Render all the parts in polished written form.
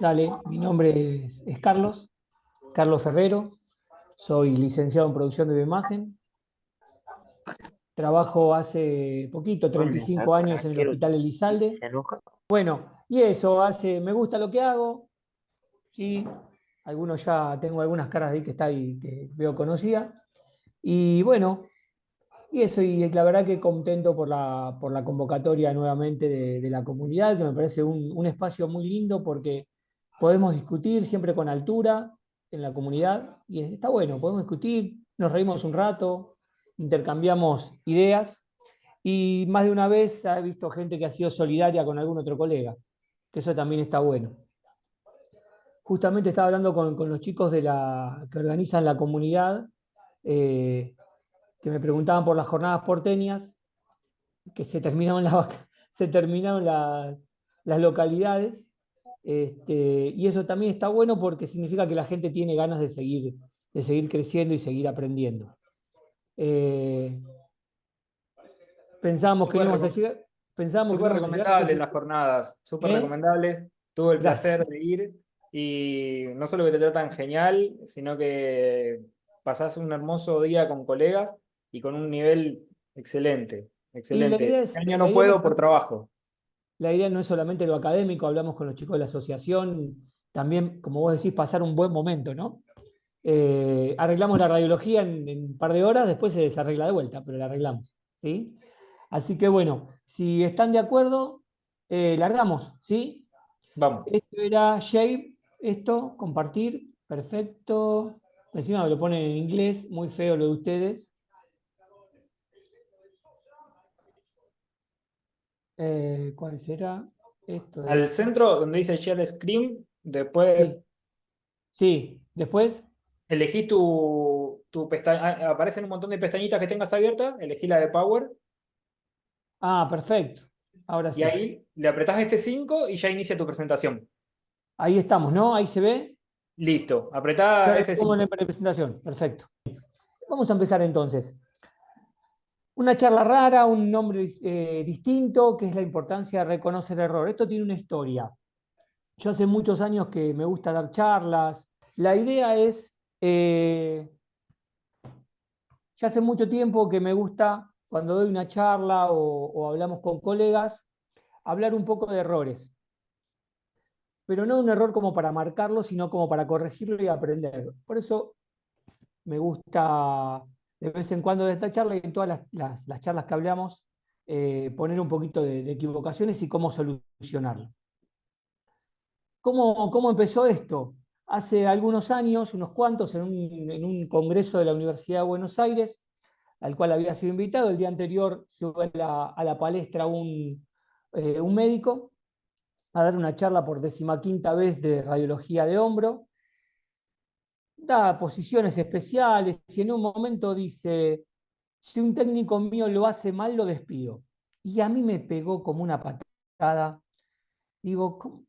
Dale, mi nombre es Carlos Ferrero, soy licenciado en producción de imagen, trabajo hace poquito, Hola, 35 años papá, en el quiero Hospital que Elizalde. se enoja. Bueno, y eso, me gusta lo que hago, sí, algunos ya tengo algunas caras de ahí que está ahí que veo conocida. Y bueno, y eso, y la verdad que contento por la convocatoria nuevamente de la comunidad, que me parece un espacio muy lindo porque podemos discutir siempre con altura en la comunidad, y está bueno, podemos discutir, nos reímos un rato, intercambiamos ideas, y más de una vez he visto gente que ha sido solidaria con algún otro colega, que eso también está bueno. Justamente estaba hablando con los chicos que organizan la comunidad, eh, que me preguntaban por las jornadas porteñas, que se terminaron se terminaron las localidades, y eso también está bueno porque significa que la gente tiene ganas de seguir creciendo y seguir aprendiendo. Eh, pensábamos que no Súper íbamos a recom- llegar, pensábamos que no súper íbamos a llegar, recomendable las jornadas, súper ¿eh? recomendables. Tuve el Gracias. placer de ir y no solo que te tratan genial, sino que pasás un hermoso día con colegas y con un nivel excelente, Y excelente. Este año no la puedo por trabajo. idea no es solamente lo académico, hablamos con los chicos de la asociación, también, como vos decís, pasar un buen momento, ¿no? Arreglamos la radiología en un par de horas, después se desarregla de vuelta, pero la arreglamos, ¿sí? Así que bueno, si están de acuerdo, largamos, ¿sí? Vamos. Esto era Shape, esto, compartir, perfecto. Encima me lo ponen en inglés, muy feo lo de ustedes. ¿Cuál será? Esto Al es. centro donde dice Share Screen, después Sí, sí. Después. elegís tu pestaña, aparecen un montón de pestañitas que tengas abiertas, elegí la de Power. Ah, perfecto. Ahora Y sí. ahí le apretás F5 y ya inicia tu presentación. Ahí estamos, ¿no? Ahí se ve. Listo, Ya apretá le pongo la F5. presentación. Perfecto. Vamos a empezar entonces. Una charla rara, un nombre distinto, que es la importancia de reconocer el error. Esto tiene una historia. Yo hace muchos años que me gusta dar charlas. La idea es, ya hace mucho tiempo que me gusta, cuando doy una charla o hablamos con colegas, hablar un poco de errores. Pero no un error como para marcarlo, sino como para corregirlo y aprender. Por eso me gusta de vez en cuando de esta charla y en todas las charlas que hablamos, poner un poquito de equivocaciones y cómo solucionarlo. ¿Cómo empezó esto? Hace algunos años, unos cuantos, en un congreso de la Universidad de Buenos Aires, al cual había sido invitado. El día anterior sube a la palestra un médico a dar una charla por 15ª vez de radiología de hombro. Da posiciones especiales y en un momento dice, si un técnico mío lo hace mal, lo despido. Y a mí me pegó como una patada. Digo,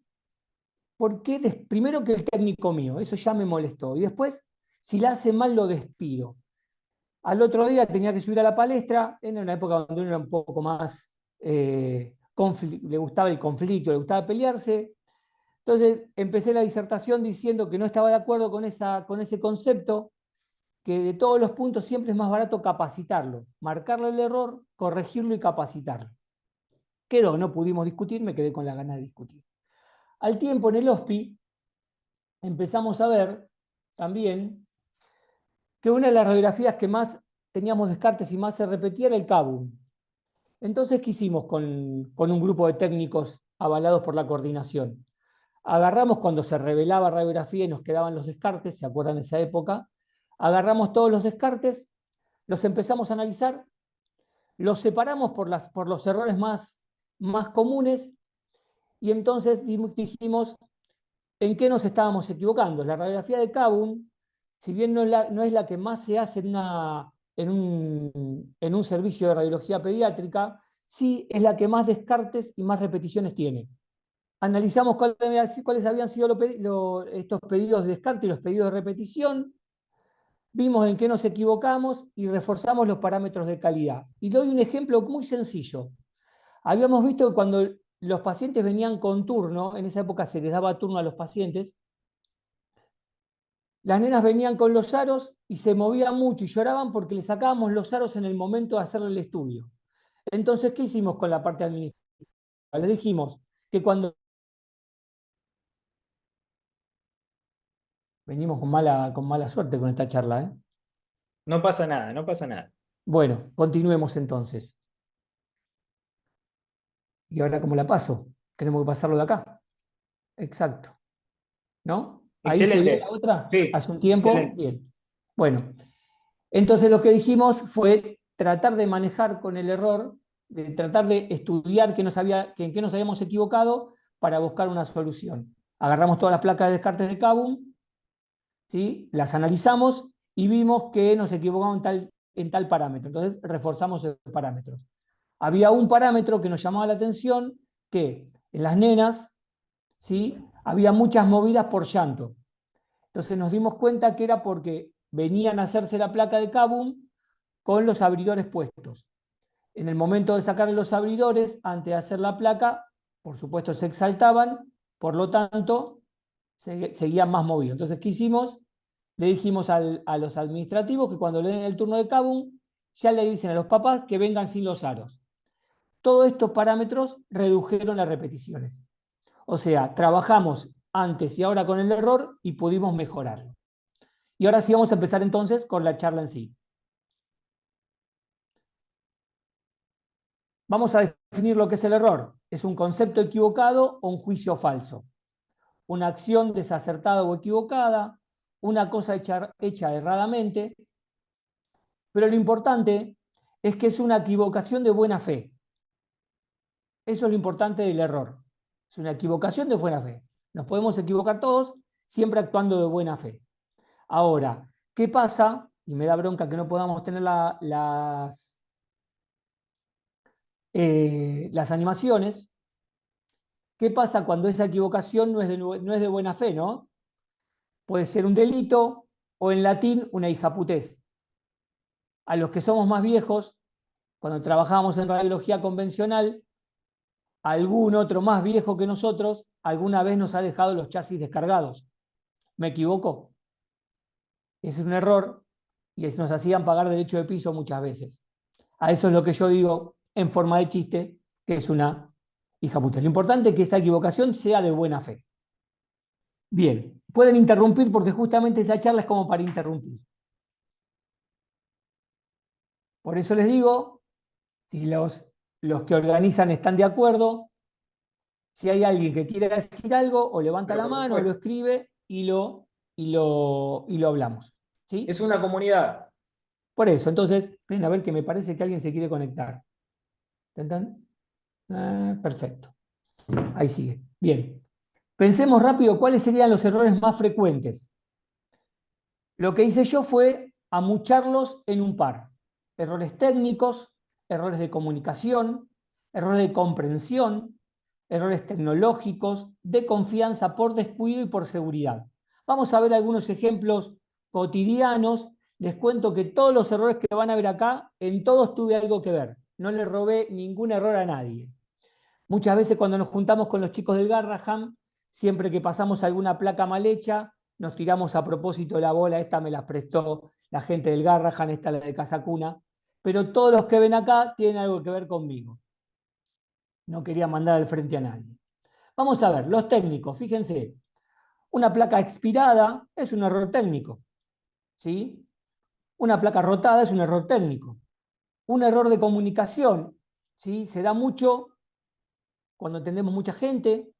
¿por qué? Primero que el técnico mío, eso ya me molestó. Y después, si la hace mal, lo despido. Al otro día tenía que subir a la palestra, en una época donde uno era un poco más, le gustaba el conflicto, le gustaba pelearse. Entonces empecé la disertación diciendo que no estaba de acuerdo con ese concepto, que de todos los puntos siempre es más barato capacitarlo, marcarle el error, corregirlo y capacitarlo. Quedó, no pudimos discutir, me quedé con la gana de discutir. Al tiempo en el HOSPI empezamos a ver también que una de las radiografías que más teníamos descartes y más se repetía era el CABUM. Entonces, ¿qué hicimos con un grupo de técnicos avalados por la coordinación? Agarramos cuando se revelaba radiografía y nos quedaban los descartes, ¿se acuerdan de esa época? Agarramos todos los descartes, los empezamos a analizar, los separamos por los errores más comunes y entonces dijimos en qué nos estábamos equivocando. La radiografía de Kabum, si bien no es la que más se hace en un servicio de radiología pediátrica, sí es la que más descartes y más repeticiones tiene. Analizamos cuáles habían sido estos pedidos de descarte y los pedidos de repetición, vimos en qué nos equivocamos y reforzamos los parámetros de calidad. Y doy un ejemplo muy sencillo. Habíamos visto que cuando los pacientes venían con turno, en esa época se les daba turno a los pacientes, las nenas venían con los aros y se movían mucho y lloraban porque le sacábamos los aros en el momento de hacerle el estudio. Entonces, ¿qué hicimos con la parte administrativa? Les dijimos que cuando venimos con mala suerte con esta charla, ¿eh? No pasa nada, no pasa nada. Bueno, continuemos entonces. ¿Y ahora cómo la paso? Tenemos que pasarlo de acá. Exacto. ¿No? Ahí se vio la Excelente. otra Sí, hace un tiempo. excelente. Bien. Bueno, entonces lo que dijimos fue tratar de manejar con el error, de tratar de estudiar en qué nos habíamos equivocado para buscar una solución. Agarramos todas las placas de descartes de Kabum, ¿sí? Las analizamos y vimos que nos equivocamos en tal parámetro. Entonces reforzamos esos parámetros. Había un parámetro que nos llamaba la atención, que en las nenas, ¿sí?, había muchas movidas por llanto. Entonces nos dimos cuenta que era porque venían a hacerse la placa de Kabum con los abridores puestos. En el momento de sacar los abridores, antes de hacer la placa, por supuesto se exaltaban, por lo tanto, seguían más movidos. Entonces, ¿qué hicimos? Le dijimos a los administrativos que cuando le den el turno de Kabum, ya le dicen a los papás que vengan sin los aros. Todos estos parámetros redujeron las repeticiones. O sea, trabajamos antes y ahora con el error y pudimos mejorarlo. Y ahora sí vamos a empezar entonces con la charla en sí. Vamos a definir lo que es el error. ¿Es un concepto equivocado o un juicio falso? Una acción desacertada o equivocada, una cosa hecha erradamente, pero lo importante es que es una equivocación de buena fe. Eso es lo importante del error. Es una equivocación de buena fe. Nos podemos equivocar todos, siempre actuando de buena fe. Ahora, ¿qué pasa? Y me da bronca que no podamos tener las animaciones. ¿Qué pasa cuando esa equivocación no es de buena fe, ¿no? Puede ser un delito o en latín una hijaputez. A los que somos más viejos, cuando trabajábamos en radiología convencional, algún otro más viejo que nosotros alguna vez nos ha dejado los chasis descargados. ¿Me equivoco? Ese es un error y nos hacían pagar derecho de piso muchas veces. A eso es lo que yo digo en forma de chiste, que es una hijaputez. Lo importante es que esta equivocación sea de buena fe. Bien, pueden interrumpir porque justamente esta charla es como para interrumpir. Por eso les digo, si los que organizan están de acuerdo, si hay alguien que quiera decir algo, o levanta Pero la por mano, o lo supuesto, escribe y lo hablamos. ¿Sí? es una comunidad. Por eso, entonces, ven a ver que me parece que alguien se quiere conectar. ¿Tan? Perfecto. Ahí sigue. Bien. Pensemos rápido cuáles serían los errores más frecuentes. Lo que hice yo fue amucharlos en un par. Errores técnicos, errores de comunicación, errores de comprensión, errores tecnológicos, de confianza por descuido y por seguridad. Vamos a ver algunos ejemplos cotidianos. Les cuento que todos los errores que van a ver acá, en todos tuve algo que ver. No le robé ningún error a nadie. Muchas veces cuando nos juntamos con los chicos del Garraham, siempre que pasamos alguna placa mal hecha, nos tiramos a propósito la bola, esta me la prestó la gente del Garraham, esta la de Casa Cuna, pero todos los que ven acá tienen algo que ver conmigo. No quería mandar al frente a nadie. Vamos a ver, los técnicos, fíjense, una placa expirada es un error técnico, ¿sí? Una placa rotada es un error técnico. Un error de comunicación, ¿sí? Se da mucho cuando atendemos mucha gente,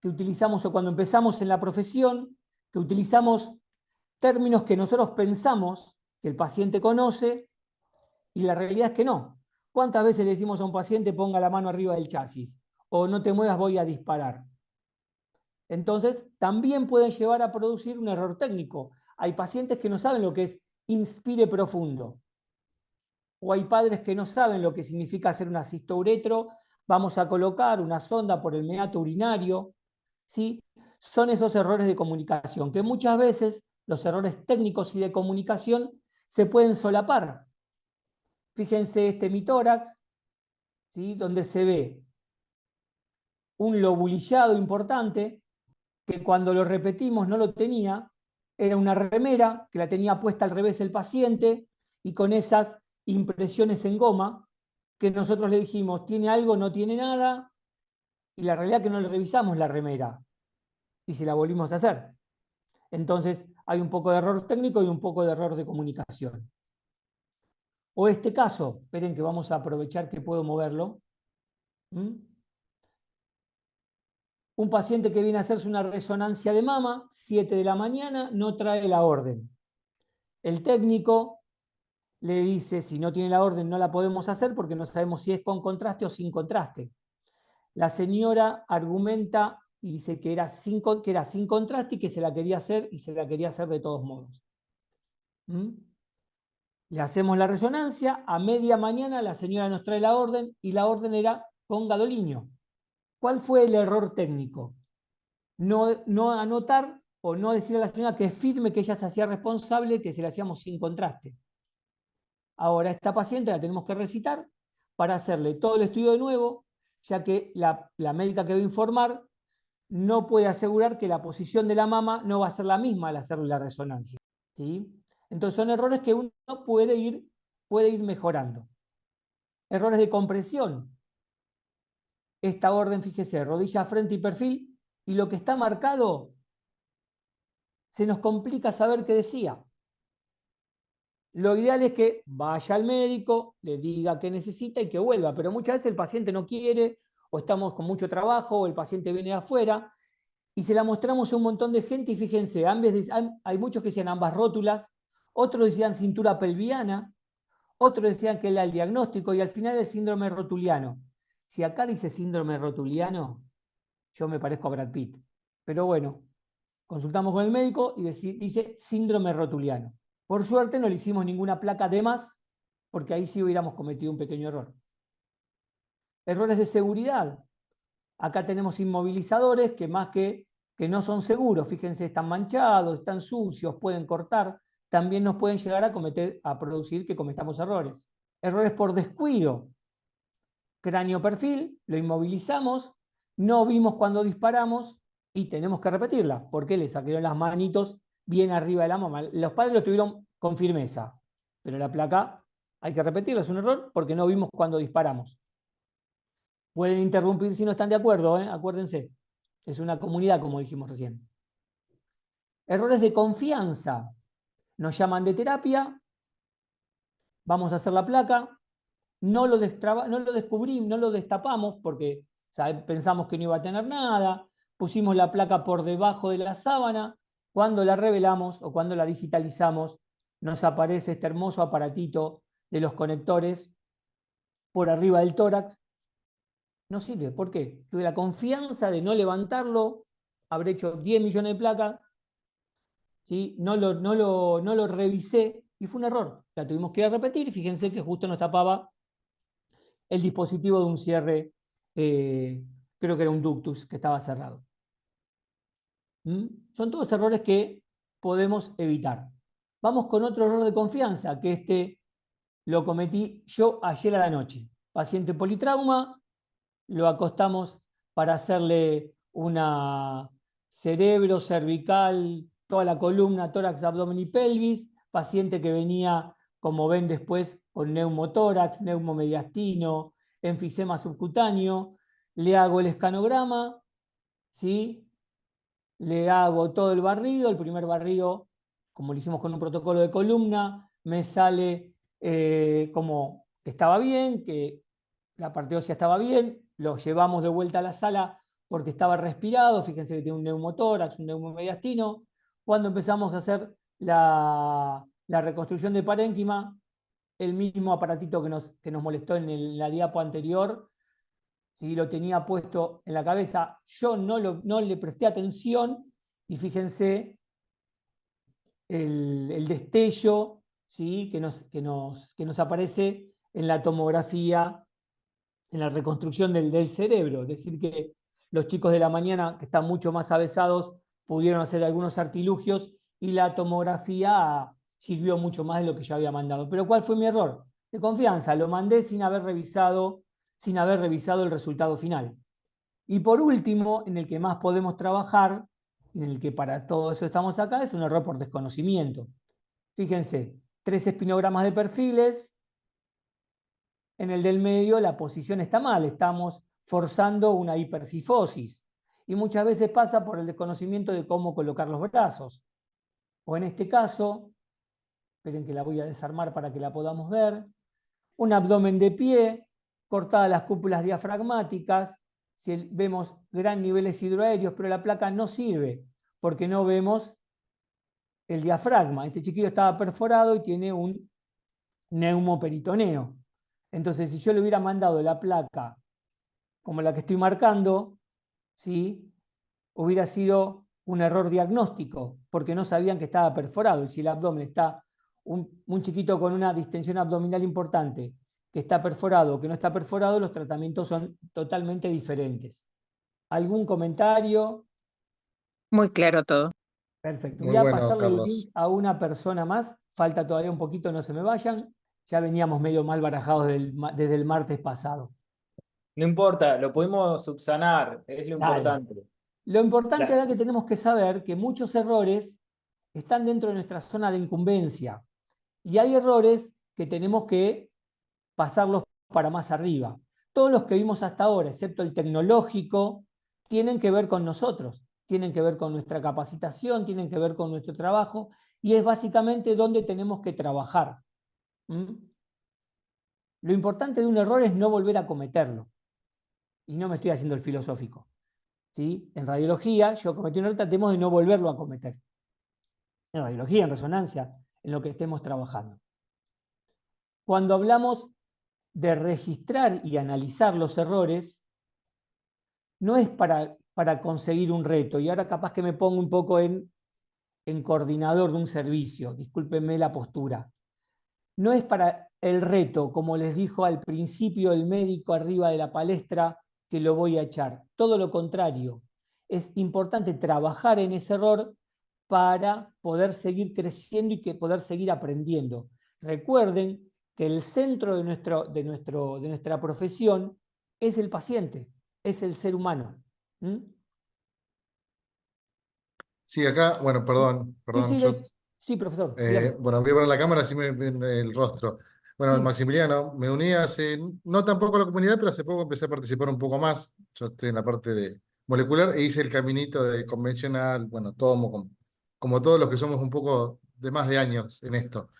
que utilizamos o cuando empezamos en la profesión, que utilizamos términos que nosotros pensamos que el paciente conoce y la realidad es que no. ¿Cuántas veces le decimos a un paciente ponga la mano arriba del chasis? O no te muevas, voy a disparar. Entonces, también pueden llevar a producir un error técnico. Hay pacientes que no saben lo que es inspire profundo. O hay padres que no saben lo que significa hacer una cistouretro. Vamos a colocar una sonda por el meato urinario. ¿Sí? Son esos errores de comunicación, que muchas veces los errores técnicos y de comunicación se pueden solapar. Fíjense este mitórax, ¿sí?, donde se ve un lobulillado importante, que cuando lo repetimos no lo tenía, era una remera que la tenía puesta al revés el paciente, y con esas impresiones en goma, que nosotros le dijimos, ¿tiene algo? No tiene nada, y la realidad es que no le revisamos la remera, y se la volvimos a hacer. Entonces hay un poco de error técnico y un poco de error de comunicación. O este caso, esperen que vamos a aprovechar que puedo moverlo. Un paciente que viene a hacerse una resonancia de mama, 7 de la mañana, no trae la orden. El técnico le dice, si no tiene la orden no la podemos hacer porque no sabemos si es con contraste o sin contraste. La señora argumenta y dice que era sin contraste y que se la quería hacer, y se la quería hacer de todos modos. Le hacemos la resonancia, a media mañana la señora nos trae la orden, y la orden era con gadoliño. ¿Cuál fue el error técnico? No anotar o no decirle a la señora que firme que ella se hacía responsable, que se la hacíamos sin contraste. Ahora esta paciente la tenemos que recitar para hacerle todo el estudio de nuevo, ya que la médica que va a informar no puede asegurar que la posición de la mama no va a ser la misma al hacerle la resonancia, ¿sí? Entonces son errores que uno puede ir mejorando. Errores de compresión. Esta orden, fíjese, rodilla, frente y perfil, y lo que está marcado, se nos complica saber qué decía. Lo ideal es que vaya al médico, le diga qué necesita y que vuelva, pero muchas veces el paciente no quiere, o estamos con mucho trabajo, o el paciente viene de afuera, y se la mostramos a un montón de gente, y fíjense, hay muchos que decían ambas rótulas, otros decían cintura pelviana, otros decían que era el diagnóstico, y al final el síndrome rotuliano. Si acá dice síndrome rotuliano, yo me parezco a Brad Pitt. Pero bueno, consultamos con el médico y dice síndrome rotuliano. Por suerte no le hicimos ninguna placa de más, porque ahí sí hubiéramos cometido un pequeño error. Errores de seguridad. Acá tenemos inmovilizadores que más que no son seguros, fíjense, están manchados, están sucios, pueden cortar, también nos pueden llegar a producir que cometamos errores. Errores por descuido. Cráneo perfil, lo inmovilizamos, no vimos cuando disparamos y tenemos que repetirla, porque le sacaron las manitos bien arriba de la mama. Los padres lo tuvieron con firmeza, pero la placa hay que repetirla, es un error porque no vimos cuando disparamos. Pueden interrumpir si no están de acuerdo, acuérdense, es una comunidad como dijimos recién. Errores de confianza. Nos llaman de terapia, vamos a hacer la placa, no lo descubrimos, no lo destapamos porque pensamos que no iba a tener nada, pusimos la placa por debajo de la sábana, cuando la revelamos o cuando la digitalizamos, nos aparece este hermoso aparatito de los conectores por arriba del tórax. No sirve, ¿por qué? Tuve la confianza de no levantarlo, habré hecho 10 millones de placas, ¿sí? No lo revisé y fue un error. La tuvimos que repetir y fíjense que justo nos tapaba el dispositivo de un cierre, creo que era un ductus que estaba cerrado. Son todos errores que podemos evitar. Vamos con otro error de confianza, que este lo cometí yo ayer a la noche. Paciente politrauma, lo acostamos para hacerle una cerebro, cervical, toda la columna, tórax, abdomen y pelvis. Paciente que venía, como ven después, con neumotórax, neumomediastino, enfisema subcutáneo. Le hago el escanograma, ¿sí? Le hago todo el barrido. El primer barrido, como lo hicimos con un protocolo de columna, me sale como que estaba bien, que la parte ósea estaba bien, lo llevamos de vuelta a la sala porque estaba respirado, fíjense que tiene un neumotórax, un neumomediastino. Cuando empezamos a hacer la reconstrucción de parénquima, el mismo aparatito que nos molestó en la diapo anterior, ¿sí? Lo tenía puesto en la cabeza, yo no le presté atención y fíjense el destello, ¿sí? que nos aparece en la tomografía, en la reconstrucción del cerebro. Es decir, que los chicos de la mañana, que están mucho más avesados, pudieron hacer algunos artilugios y la tomografía sirvió mucho más de lo que yo había mandado. Pero ¿cuál fue mi error? De confianza, lo mandé sin haber revisado el resultado final. Y por último, en el que más podemos trabajar, en el que para todo eso estamos acá, es un error por desconocimiento. Fíjense, 3 espinogramas de perfiles, en el del medio la posición está mal, estamos forzando una hipercifosis. Y muchas veces pasa por el desconocimiento de cómo colocar los brazos. O en este caso, esperen que la voy a desarmar para que la podamos ver, un abdomen de pie, cortadas las cúpulas diafragmáticas, si vemos gran niveles hidroaéreos, pero la placa no sirve porque no vemos el diafragma. Este chiquillo estaba perforado y tiene un neumoperitoneo. Entonces, si yo le hubiera mandado la placa como la que estoy marcando, ¿sí?, hubiera sido un error diagnóstico, porque no sabían que estaba perforado. Y si el abdomen está un chiquito con una distensión abdominal importante, que está perforado o que no está perforado, los tratamientos son totalmente diferentes. ¿Algún comentario? Muy claro todo. Perfecto. Muy Voy a bueno, pasarle el Carlos. link a una persona más. Falta todavía un poquito, no se me vayan. Ya veníamos medio mal barajados desde el martes pasado. No importa, lo podemos subsanar, es lo Dale. importante. Lo importante La- es que tenemos que saber que muchos errores están dentro de nuestra zona de incumbencia. Y hay errores que tenemos que pasarlos para más arriba. Todos los que vimos hasta ahora, excepto el tecnológico, tienen que ver con nosotros, tienen que ver con nuestra capacitación, tienen que ver con nuestro trabajo, y es básicamente donde tenemos que trabajar. ¿Mm? Lo importante de un error es no volver a cometerlo. Y no me estoy haciendo el filosófico. ¿Sí? En radiología, yo cometí un error, tratemos de no volverlo a cometer. En radiología, en resonancia, en lo que estemos trabajando. Cuando hablamos de registrar y analizar los errores, no es para conseguir un reto, y ahora capaz que me pongo un poco en coordinador de un servicio, discúlpenme la postura. No es para el reto, como les dijo al principio el médico arriba de la palestra, que lo voy a echar. Todo lo contrario, es importante trabajar en ese error para poder seguir creciendo y que poder seguir aprendiendo. Recuerden que el centro de nuestra profesión es el paciente, es el ser humano. ¿Mm? Sí, acá, bueno, perdón, Sí, perdón, sí, yo, sí, profesor, dígame. bueno, voy a poner la cámara así me ven el rostro. Bueno, Sí, Maximiliano, me uní hace, no tampoco a la comunidad, pero hace poco empecé a participar un poco más. Yo estoy en la parte de molecular e hice el caminito de convencional, bueno, tomo, como todos los que somos un poco de más de años en esto.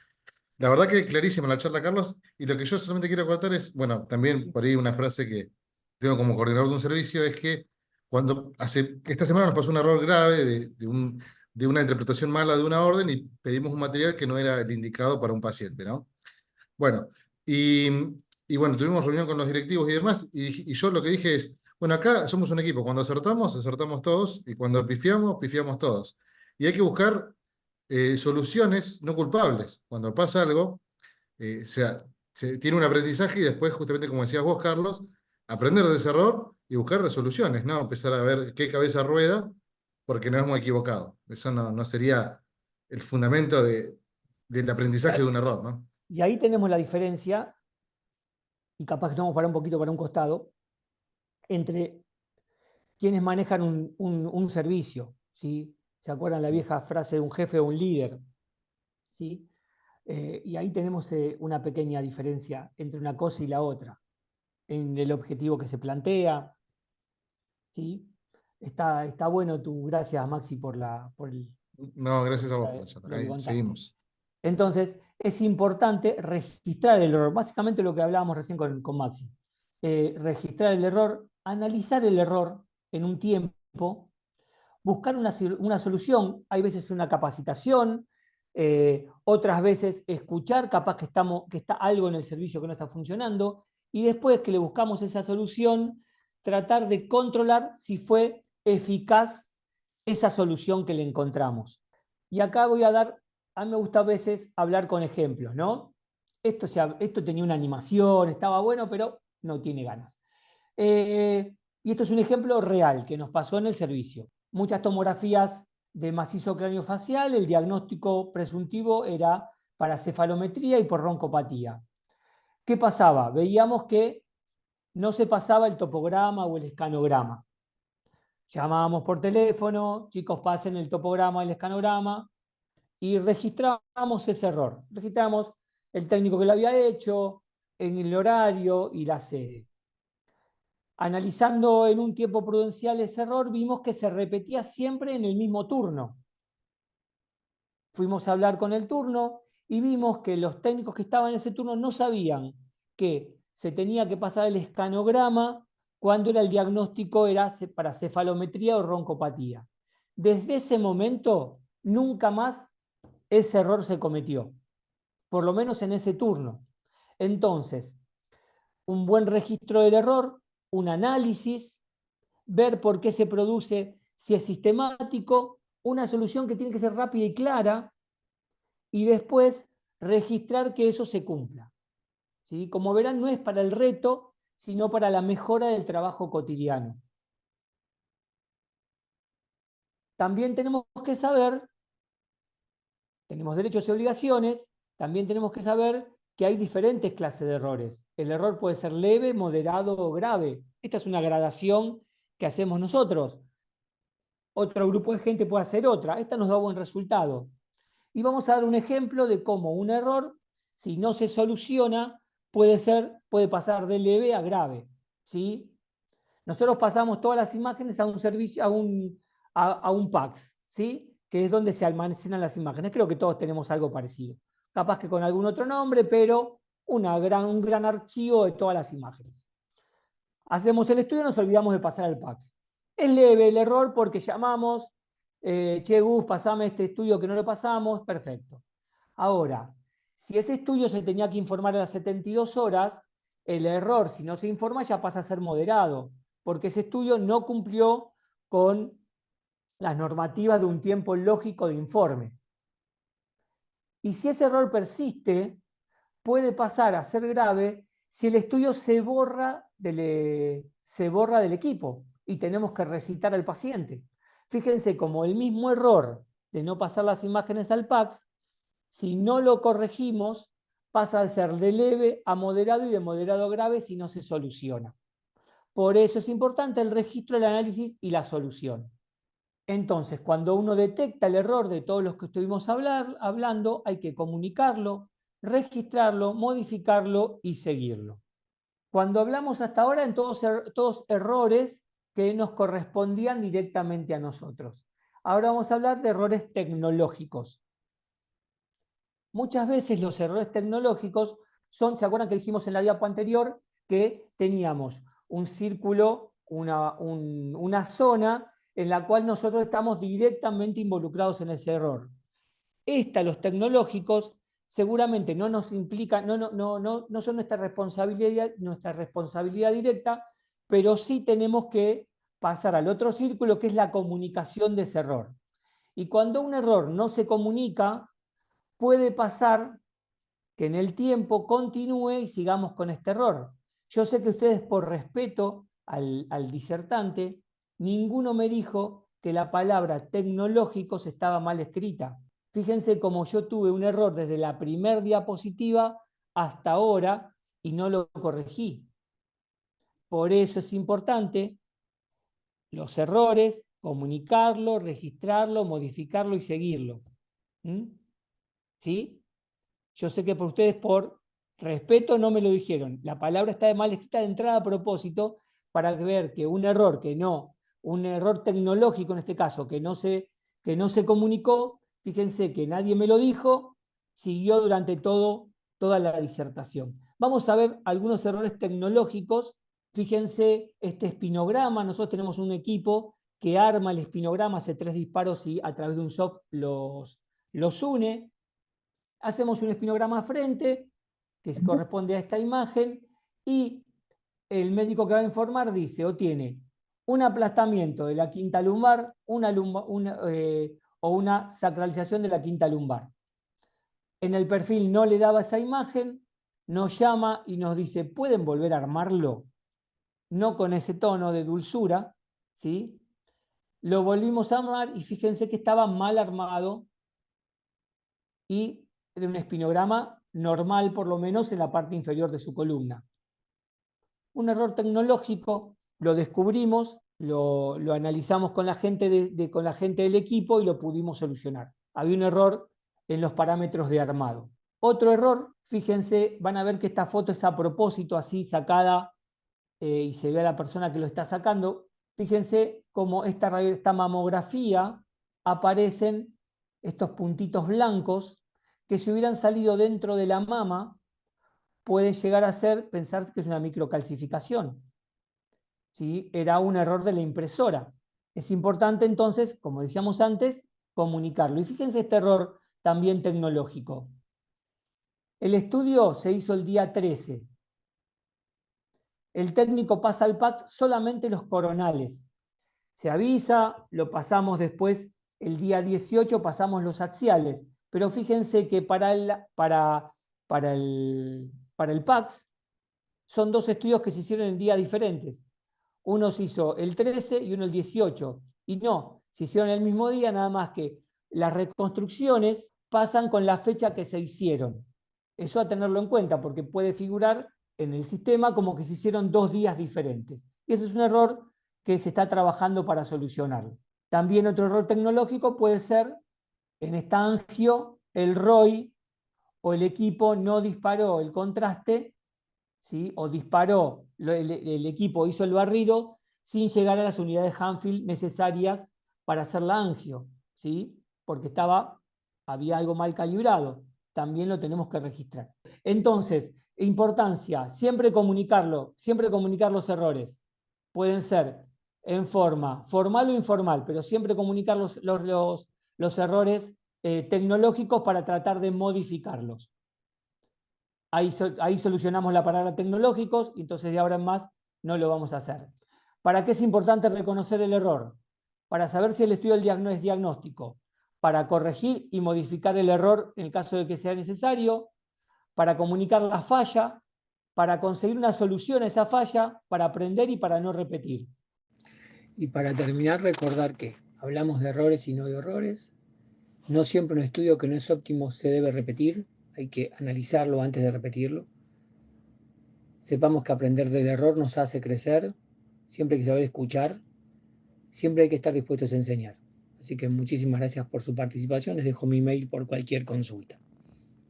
La verdad que clarísima la charla, Carlos, y lo que yo solamente quiero contar es, bueno, también por ahí una frase que tengo como coordinador de un servicio, es que esta semana nos pasó un error grave de una interpretación mala de una orden y pedimos un material que no era el indicado para un paciente, ¿no? Bueno, y, y bueno, tuvimos reunión con los directivos y demás, y yo lo que dije es, bueno, acá somos un equipo, cuando acertamos, acertamos todos, y cuando pifiamos, pifiamos todos. Y hay que buscar soluciones no culpables. Cuando pasa algo, o sea, se tiene un aprendizaje y después, justamente como decías vos, Carlos, aprender de ese error y buscar resoluciones, ¿no? Empezar a ver qué cabeza rueda porque nos hemos equivocado. Eso no sería el fundamento del aprendizaje de un error, ¿no? y ahí tenemos la diferencia, y capaz que estamos para un poquito para un costado, entre quienes manejan un servicio, ¿sí? ¿Se acuerdan la vieja frase de un jefe o un líder? ¿Sí? Y ahí tenemos una pequeña diferencia entre una cosa y la otra, en el objetivo que se plantea, ¿sí? Está bueno gracias Maxi No, gracias a vos por la por charla. lo que Ahí, contaste. seguimos. Entonces, es importante registrar el error, básicamente lo que hablábamos recién con Maxi. Registrar el error, analizar el error en un tiempo, buscar una solución, hay veces una capacitación, otras veces escuchar, capaz que está algo en el servicio que no está funcionando, y después que le buscamos esa solución, tratar de controlar si fue eficaz esa solución que le encontramos. Y acá a mí me gusta a veces hablar con ejemplos, ¿no? Esto tenía una animación, estaba bueno, pero no tiene ganas. Y esto es un ejemplo real que nos pasó en el servicio. Muchas tomografías de macizo craneofacial, el diagnóstico presuntivo era para cefalometría y por roncopatía. ¿Qué pasaba? Veíamos que no se pasaba el topograma o el escanograma. Llamábamos por teléfono, chicos, pasen el topograma, el escanograma, y registramos ese error. Registramos el técnico que lo había hecho, en el horario y la sede. Analizando en un tiempo prudencial ese error, vimos que se repetía siempre en el mismo turno. Fuimos a hablar con el turno y vimos que los técnicos que estaban en ese turno no sabían que se tenía que pasar el escanograma cuando era el diagnóstico era para cefalometría o roncopatía. Desde ese momento, nunca más ese error se cometió, por lo menos en ese turno. Entonces, un buen registro del error, un análisis, ver por qué se produce, si es sistemático, una solución que tiene que ser rápida y clara, y después registrar que eso se cumpla. ¿Sí? Como verán, no es para el reto, sino para la mejora del trabajo cotidiano. También tenemos que saber, tenemos derechos y obligaciones, también tenemos que saber que hay diferentes clases de errores. El error puede ser leve, moderado o grave. Esta es una gradación que hacemos nosotros. Otro grupo de gente puede hacer otra. Esta nos da buen resultado. Y vamos a dar un ejemplo de cómo un error, si no se soluciona, puede pasar de leve a grave. ¿Sí? Nosotros pasamos todas las imágenes a un servicio, a un PAX, ¿sí? Que es donde se almacenan las imágenes. Creo que todos tenemos algo parecido. Capaz que con algún otro nombre, pero un gran archivo de todas las imágenes. Hacemos el estudio y nos olvidamos de pasar al PAX. Es leve el error porque llamamos, che Gus, pasame este estudio que no lo pasamos, perfecto. Ahora, si ese estudio se tenía que informar a las 72 horas, el error, si no se informa, ya pasa a ser moderado, porque ese estudio no cumplió con las normativas de un tiempo lógico de informe. Y si ese error persiste, puede pasar a ser grave si el estudio se borra del equipo y tenemos que recitar al paciente. Fíjense, como el mismo error de no pasar las imágenes al PAX, si no lo corregimos, pasa a ser de leve a moderado y de moderado a grave si no se soluciona. Por eso es importante el registro, el análisis y la solución. Entonces, cuando uno detecta el error de todos los que estuvimos hablando, hay que comunicarlo, registrarlo, modificarlo y seguirlo. Cuando hablamos hasta ahora en todos errores que nos correspondían directamente a nosotros. Ahora vamos a hablar de errores tecnológicos. Muchas veces los errores tecnológicos son, ¿se acuerdan que dijimos en la diapo anterior que teníamos un círculo, una zona en la cual nosotros estamos directamente involucrados en ese error? Los tecnológicos seguramente no nos implican, no son nuestra responsabilidad directa, pero sí tenemos que pasar al otro círculo, que es la comunicación de ese error. Y cuando un error no se comunica, puede pasar que en el tiempo continúe y sigamos con este error. Yo sé que ustedes, por respeto al disertante, ninguno me dijo que la palabra tecnológicos estaba mal escrita. Fíjense cómo yo tuve un error desde la primera diapositiva hasta ahora y no lo corregí. Por eso es importante los errores, comunicarlo, registrarlo, modificarlo y seguirlo. ¿Sí? Yo sé que por ustedes, por respeto, no me lo dijeron. La palabra está mal escrita de entrada a propósito para ver que un error tecnológico en este caso, que no se comunicó, fíjense que nadie me lo dijo, siguió durante toda la disertación. Vamos a ver algunos errores tecnológicos. Fíjense este espinograma. Nosotros tenemos un equipo que arma el espinograma, hace 3 disparos y a través de un soft los une. Hacemos un espinograma frente, que corresponde a esta imagen, y el médico que va a informar dice, o tiene un aplastamiento de la quinta lumbar, o una sacralización de la quinta lumbar. En el perfil no le daba esa imagen, nos llama y nos dice, ¿pueden volver a armarlo? No con ese tono de dulzura, ¿sí? Lo volvimos a armar y fíjense que estaba mal armado y de un espinograma normal, por lo menos en la parte inferior de su columna. Un error tecnológico, lo descubrimos, lo analizamos con la gente, con la gente del equipo y lo pudimos solucionar. Había un error en los parámetros de armado. Otro error, fíjense, van a ver que esta foto es a propósito así sacada y se ve a la persona que lo está sacando. Fíjense cómo esta mamografía aparecen estos puntitos blancos que si hubieran salido dentro de la mama pueden llegar a pensar que es una microcalcificación. ¿Sí? Era un error de la impresora. Es importante entonces, como decíamos antes, comunicarlo. Y fíjense este error también tecnológico. El estudio se hizo el día 13. El técnico pasa al PAC solamente los coronales. Se avisa, lo pasamos después el día 18, pasamos los axiales. Pero fíjense que para el PAX son dos estudios que se hicieron en días diferentes. Uno se hizo el 13 y uno el 18. Y no, se hicieron el mismo día, nada más que las reconstrucciones pasan con la fecha que se hicieron. Eso a tenerlo en cuenta, porque puede figurar en el sistema como que se hicieron 2 días diferentes. Y ese es un error que se está trabajando para solucionarlo. También otro error tecnológico puede ser, en esta angio, el ROI o el equipo no disparó el contraste, ¿sí? O disparó, el equipo hizo el barrido sin llegar a las unidades Hanfield necesarias para hacer la angio, ¿sí? Porque había algo mal calibrado. También lo tenemos que registrar. Entonces, importancia, siempre comunicar los errores. Pueden ser en forma formal o informal, pero siempre comunicar los errores tecnológicos para tratar de modificarlos. Ahí solucionamos la palabra tecnológicos, y entonces de ahora en más no lo vamos a hacer. ¿Para qué es importante reconocer el error? Para saber si el estudio es diagnóstico, para corregir y modificar el error en el caso de que sea necesario, para comunicar la falla, para conseguir una solución a esa falla, para aprender y para no repetir. Y para terminar, recordar que hablamos de errores y no de errores. No siempre un estudio que no es óptimo se debe repetir, hay que analizarlo antes de repetirlo. Sepamos que aprender del error nos hace crecer, siempre hay que saber escuchar, siempre hay que estar dispuestos a enseñar. Así que muchísimas gracias por su participación, les dejo mi mail por cualquier consulta.